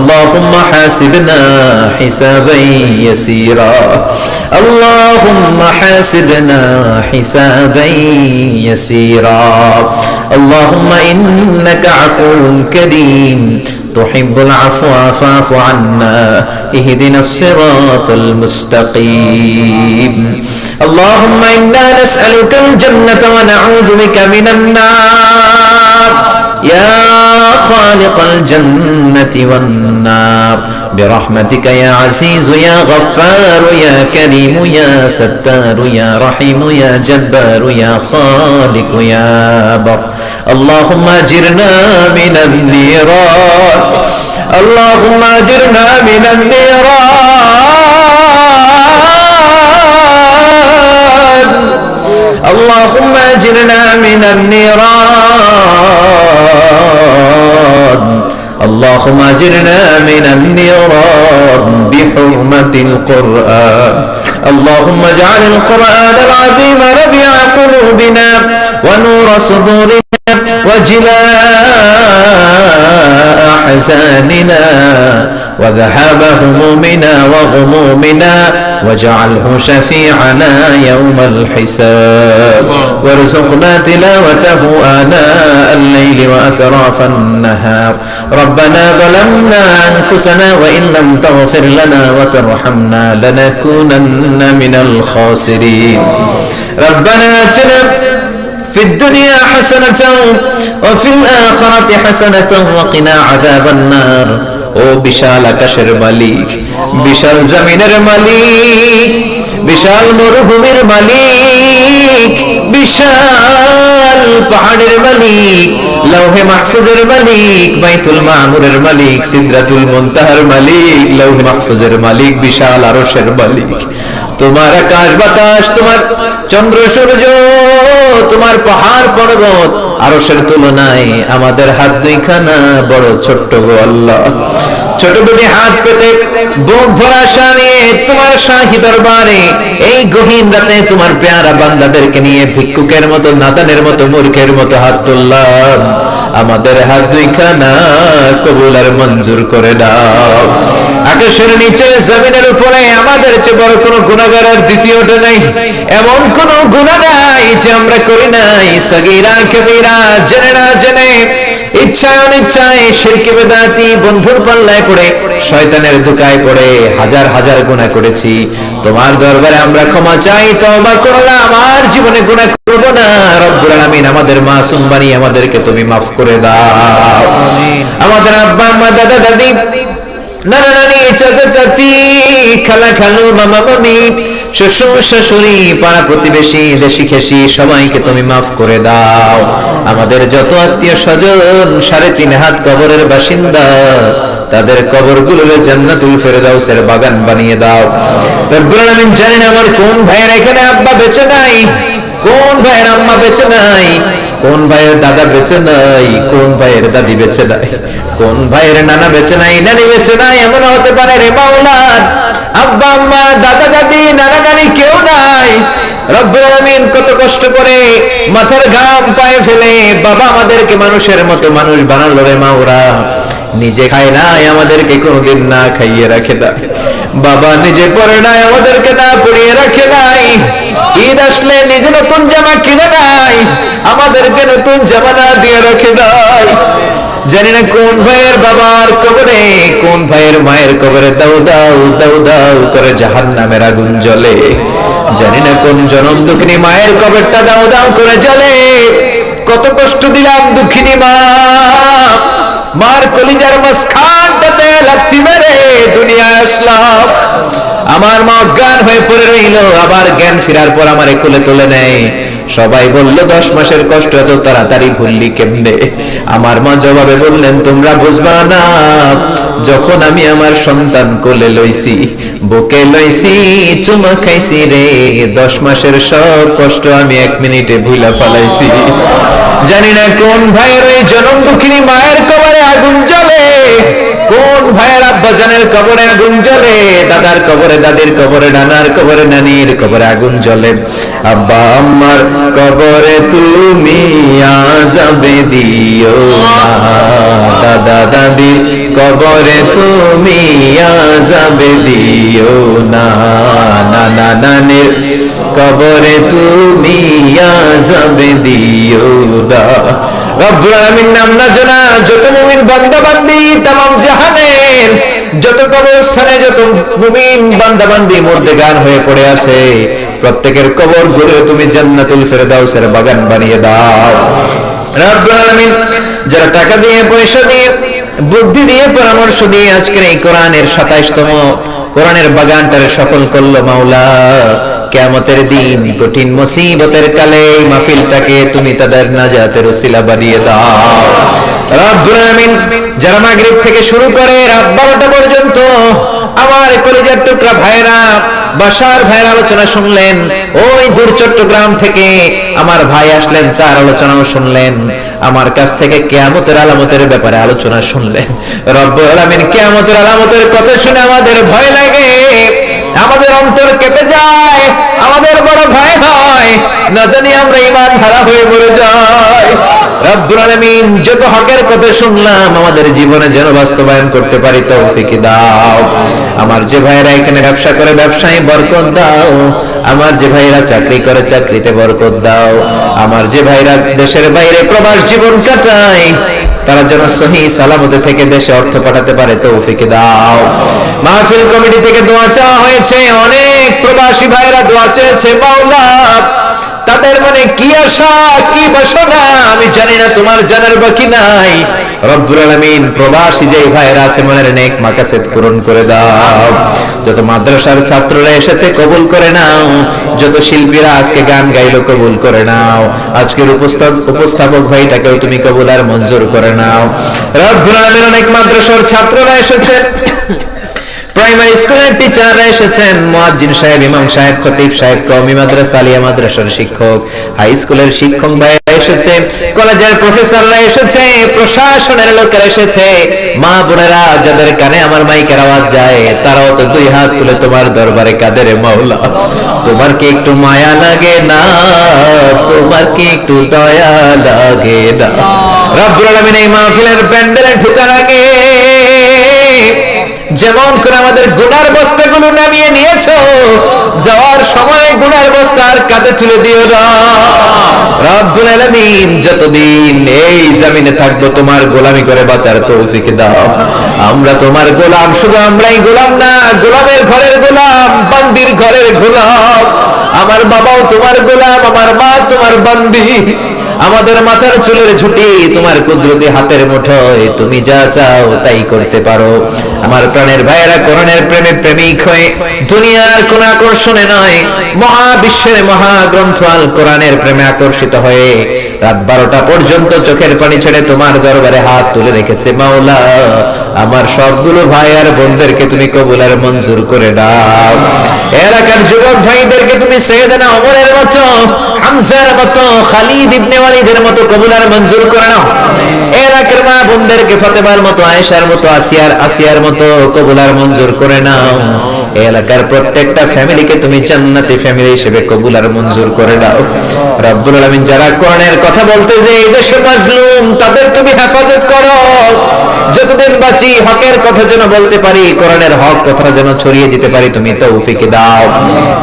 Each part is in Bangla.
اللهم حاسبنا حسابا يسيرا اللهم حاسبنا حسابا يسيرا اللهم إنك عفو كريم تحب العفو فاعف عنا اهدنا الصراط المستقيم اللهم إنا نسألك الجنة ونعوذ بك من النار يا خالق الجنة والنار برحمتك يا عزيز يا غفار يا كريم يا ستار يا رحيم يا جبار يا خالق يا بر اللهم أجرنا من النيران اللهم أجرنا من النيران اللهم أجرنا من النيران اللهم أجرنا من النيران بحرمة القرآن اللهم اجعل القرآن العظيم ربيع قلوبنا ونور صدورنا وجلاء أحزاننا وذهاب همومنا وغمومنا واجعله شفيعنا يوم الحساب وارزقنا تلاوته آناء الليل وأطراف النهار ربنا ظلمنا أنفسنا وإن لم تغفر لنا وترحمنا لنكونن من الخاسرين ربنا آتنا في الدنيا حسنة وفي الآخرة حسنة وقنا عذاب النار ও বিশাল আকাশের মালিক বিশাল জমিনের মালিক বিশাল মরুভূমির মালিক বিশাল পাহাড়ের মালিক লৌহে মাহফুজের মালিক বাইতুল মামুরের মালিক সিদরাতুল মুনতাহার মালিক লৌহে মাহফুজের মালিক বিশাল আরশের মালিক তোমার আকাশ বাতাস তোমার চন্দ্র সূর্য তোমার পাহাড় পর্বত আরশের তুলনায় আমাদের হাত দুইখানা বড় ছোট্ট গো আল্লাহ ছোট দুটি হাত পেতে বুক ভরা আশা নিয়ে তোমার শাহী দরবারে এই গহীন রাতে তোমার পেয়ারা বান্দাদেরকে নিয়ে ভিক্ষুকের মতো নাদানের মতো মূর্খের মতো হাত তুললাম আমাদের হাত দুইখানা কবুল আর মঞ্জুর করে দাও আকাশের নিচে জমিনের উপরে আমাদের চেয়ে বড় কোনো গুনাহগার আর দ্বিতীয়টা নাই এমন কোনো গুনাহ নাই যে আমরা করি নাই সগীরা কবিরা জেনে না জেনে ইচ্ছায় অনিচ্ছায় শিরকি বিদআতি বন্ধুর পাল্লায় পড়ে শয়তানের ধোঁকায় পড়ে হাজার হাজার গুনাহ করেছি তোমার দরবারে আমরা ক্ষমা চাই তওবা করলাম আর জীবনে গুনাহ করব না রব্বুল আলামিন আমাদের মাসুম বানিয়ে আমাদেরকে তুমি মাফ করে দাও আমিন আমাদের আব্বা আম্মা দাদা দাদি নানা নানি চাচা চাচি খালা খালু মামা মামি শ্বশুর শাশুড়ি পাড়া প্রতিবেশী দেশি খেসি সবাইকে তুমি মাফ করে দাও আমাদের যত আত্মীয় স্বজন 3.5 হাত কবরের বাসিন্দা তাদের কবরগুলোকে জান্নাতুল ফেরদাউসের বাগান বানিয়ে দাও রব্বুল আলামিন জানেন আমার কোন ভাইয়ের এখানে আব্বা বেঁচে নাই কোন ভাইয়ের আম্মা বেঁচে নাই কোন ভাইয়ের দাদা বেঁচে নাই কোন ভাইয়ের দাদি বেঁচে নাই কোন ভাইয়ের নানা বেঁচে নাই নানি বেঁচে নাই এমন হতে পারে রে মাওলা আব্বা আম্মা দাদা দাদি নানা নানি কেউ নাই রব্বুল আলামিন কত কষ্ট করে মাথার ঘাম পায়ে ফেলে বাবা আমাদেরকে মানুষের মতো মানুষ বানালো রে মাওলা নিজে খায় নাই আমাদেরকে কোনোদিন না খাইয়ে রাখে না বাবা নিজে পরে নাই আমাদেরকে না পরিয়ে রাখে নাই ঈদ আসলে নিজে নতুন জামা কিনে নাই আমাদেরকে নতুন জামা না দিয়ে রাখে নাই জানি না কোন ভাইয়ের বাবার কবরে কোন ভাইয়ের মায়ের কবরে দাউ দাউ দাউ দাউ করে জাহান্নামের আগুন জ্বলে জানি না কোন জনম দুঃখিনী মায়ের কবরটা দাউ দাউ করে জ্বলে কত কষ্ট দিলাম দুঃখিনী মা মার কলিজার মাঝখানটাতে লাথি মেরে দুনিয়ায় আসলাম আমার মা অজ্ঞান হয়ে পড়ে রইল আবার জ্ঞান ফেরার পর আমারে কোলে তুলে নেয় সবাই বলল 10 মাসের কষ্ট এত তাড়াতাড়ি ভুললি কেমনে আমার মা জবাবে বললেন তোমরা বুঝবা না যখন আমি আমার সন্তান কোলে লইছি বুকে লইছি চুমা খাইছি রে 10 মাসের সব কষ্ট আমি 1 মিনিটে ভুলা ফেলাইছি জানি না কোন ভাইয়ের ওই জনম দুঃখিনী মায়ের কবরে আগুন জ্বলে কোন ভাইয়ের আব্বা জানের কবরে আগুন জ্বলে দাদার কবরে দাদির কবরে নানার কবরে নানির কবরে আগুন জ্বলে আব্বা আম্মার কবরে তুমি আযাব দিও না দাদা দাদির কবরে তুমি আযাব দিও না, নানা নানির কবরে তুমি আযাব দিও না। রব্বুল আলামিন নাম না জানা যত মুমিন বান্দা বান্দি तमाम জাহানের যত কবরস্থানে যত মুমিন বান্দা বান্দি মুর্দেগান হয়ে পড়ে আছে, প্রত্যেকের কবর গুলো তুমি জান্নাতুল ফেরদাউসের বাগান বানিয়ে দাও। রব্বুল আলামিন যারা টাকা দিয়ে, পয়সা দিয়ে, বুদ্ধি দিয়ে, পরামর্শ দিয়ে আজকের এই কোরআনের 27তম কোরআনের বাগানটারে সফল করলো মাওলা, কিয়ামতের দিন কঠিন মুসিবতের কালে মাহফিলটাকে তুমি তাদের নাজাতের ওসিলা বানিয়ে দাও। রব্বুল আলামিন যারা মাগরিব থেকে শুরু করে রাত 12টা পর্যন্ত আমার কলিজার টুকরা ভাইরা, বাসার ভাইয়ের আলোচনা শুনলেন, ওই দূর চট্টগ্রাম থেকে আমার ভাই আসলেন, তার আলোচনাও শুনলেন, আমার কাছ থেকে কিয়ামতের আলামতের ব্যাপারে আলোচনা শুনলেন। রব্বুল আলামিন কিয়ামতের আলামতের কথা শুনে আমাদের ভয় লাগে, আমাদের অন্তর কেঁপে যায়, আমাদের বড় ভয় হয়, না জানি আমরা ঈমান হারা হয়ে মরে যাই। রব্বুল আলামিন যত হকের কথা শুনলাম আমাদের জীবনে যেন বাস্তবায়ন করতে পারি তৌফিক দাও। আমার যে ভাইরা এখানে ব্যবসা করে ব্যবসায় বরকত দাও, আমার যে ভাইরা চাকরি করে চাকরিতে বরকত দাও, আমার যে ভাইরা দেশের বাইরে প্রবাস জীবন কাটায় তারা যেন সহি সালামতে থেকে দেশে অর্থ পাঠাতে পারে তৌফিক দাও। মাহফিল কমিটি থেকে দোয়া চাওয়া হয়েছে, অনেক প্রবাসী ভাইরা দোয়া চেয়েছে মাওলা, তাদের মনে কি আশা কি বাসনা আমি জানি না, তোমার জানার বাকি নাই। রব্বুল আলামিন প্রবাসী যে ভাইরা আছে মনের নেক মাকাসেদ পূরণ করে দাও। যত মাদ্রাসার ছাত্ররা এসেছে কবুল করে নাও, যত শিল্পীরা আজকে গান গাইলো কবুল করে নাও, আজকের উপস্থাপক ভাইটাকেও তুমি কবুল আর মঞ্জুর করে নাও। রব্বুল আলামিন অনেক মাদ্রাসার ছাত্ররা এসেছে, প্রাইমারি স্কুলের টিচাররা এসেছেন, মুয়াজ্জিন সাহেব, ইমাম সাহেব, খতিব সাহেব, কওমি মাদ্রাসা, আলিয়া মাদ্রাসার শিক্ষক, হাই স্কুলের শিক্ষক ভাইরা এসেছে, কলেজের প্রফেসররা এসেছে, প্রশাসনের লোকেরা এসেছে, মা বোনেরা যাদের কানে আমার মাইকের আওয়াজ যায় তারাও তো দুই হাত তুলে তোমার দরবারে কাঁদে রে মাওলা। তোমার কি একটু মায়া লাগে না, তোমার কি একটু দয়া লাগে না? রব্বুল আলামিন এই মাহফিলের প্যান্ডেলে ঢোকার আগে যেমন করে আমাদের গুনার বস্তাগুলো নামিয়ে নিয়েছো, যাওয়ার সময় গুনার বস্তা আর কাঁধে তুলে দিও না। রব্বুল আলামিন যতদিন এই জমিনে থাকবো তোমার গোলামি করে বাঁচার তৌফিক দাও। আমরা তোমার গোলাম, শুধু আমরাই গোলাম না, গোলামের ঘরের গোলাম, বান্দির ঘরের গোলাম। আমার বাবাও তোমার গোলাম, আমার মা তোমার বান্দি, আমাদের মাথার চুলের ঝুঁটি তোমার কুদরতি হাতের মুঠোয়, তুমি যা চাও তাই করতে পারো। আমার প্রাণের ভাইয়েরা কোরআনের প্রেমে প্রেমিক হয়ে দুনিয়ার কোন আকর্ষণে নয়, মহাবিশ্বের মহাগ্রন্থ আল কোরআনের প্রেমে আকর্ষিত হয়ে রাত 12টা পর্যন্ত চোখের পানি ছেড়ে তোমার দরবারে হাত তুলে রেখেছে মাওলা। আমার সবগুলো ভাই আর বোনদেরকে তুমি কবুল আর মঞ্জুর করে দাও। এলাকার যুবক ভাইদেরকে তুমি সাইয়েদনা ওমরের মতো, হামজার মতো, খালিদ ইবনে ওয়ালিদের মতো কবুল আর মঞ্জুর করে নাও। এলাকার মা বোনদেরকে ফাতেমার মতো, আয়েশার মতো, আসিয়ার মতো কবুল আর মঞ্জুর করে নাও। এলাকার প্রত্যেকটা ফ্যামিলিকে তুমি জান্নাতি ফ্যামিলি হিসেবে কবুল আর মঞ্জুর করে দাও। রব্বুল আলামিন যারা কোরআনের কথা বলতে যে এই দেশে মাজলুম তাদের তুমি হেফাজত করো। যতদিন বাঁচি হকের কথা যেন বলতে পারি, কোরআনের হক কথা যেন ছড়িয়ে দিতে পারি, তুমি তৌফিক দাও।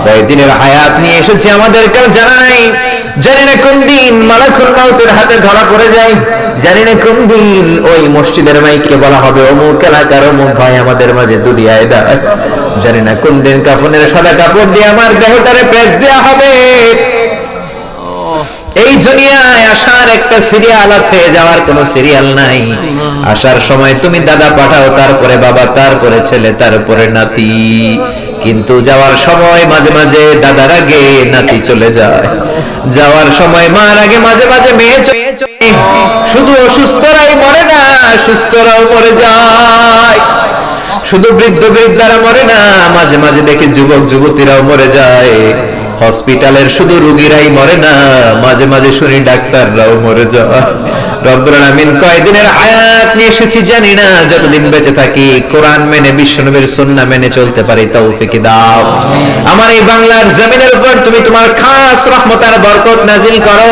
কয়েকদিনের হায়াত নিয়ে এসেছি, আমাদের কেউ জানা নাই, জানি না কোন দিন মালাকুল মাউতের হাতে ধরা পড়ে যায়, জানি না কোন দিন ওই মসজিদের মাইকে বলা হবে অমুক এলাকার অমুক ভাই আমাদের মাঝে দুনিয়ায় দেয়, জানি না কোন দিন কাফনের সাদা কাপড় দিয়ে আমার দেহটারে পেঁচ দেয়া হবে। এই দুনিয়ায় আসার একটা সিরিয়াল আছে, যাওয়ার কোনো সিরিয়াল নাই। আসার সময় তুমি দাদা পাঠাও, তারপরে বাবা, তারপরে ছেলে, তারপরে নাতি, কিন্তু যাওয়ার সময় মাঝে মাঝে দাদার আগে নাতি চলে যায়, যাওয়ার সময় মার আগে মাঝে মাঝে মেয়ে চলে। শুধু অসুস্থরাই মরে না, সুস্থরাও মরে যায়। শুধু বৃদ্ধ বৃদ্ধারা মরে না, মাঝে মাঝে দেখি যুবক যুবতীরাও মরে যায়। হসপিটালের শুধু রোগীরাই মরে না, মাঝে মাঝে শুনি ডাক্তাররাও মরে যায়। রব্বুল আলামিন কয়দিনের হায়াত নিয়ে এসেছি জানি না, যতদিন বেঁচে থাকি কোরআন মেনে বিশ্বনবীর সুন্নাহ মেনে চলতে পারি তৌফিক দাও। আমার এই বাংলার জমিনের উপর তুমি তোমার খাস রহমত আর বরকত নাজিল করো।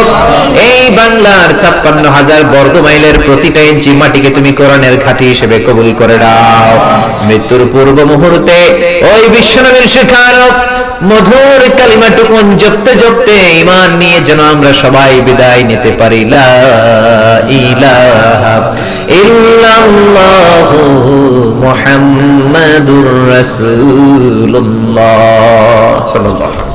এই বাংলার 56,000 বর্গ মাইলের প্রতিটা ইঞ্চি মাটিকে তুমি কোরআনের ঘাঁটি হিসেবে কবুল করে দাও। মৃত্যুর পূর্ব মুহূর্তে ওই বিশ্বনবীর শেখানো মধুর কালিমাটুকু জপতে জপতে ঈমান নিয়ে যেন আমরা সবাই বিদায় নিতে পারি। লা ইলাহা ইল্লাল্লাহু মুহাম্মাদুর রাসূলুল্লাহ সাল্লাল্লাহু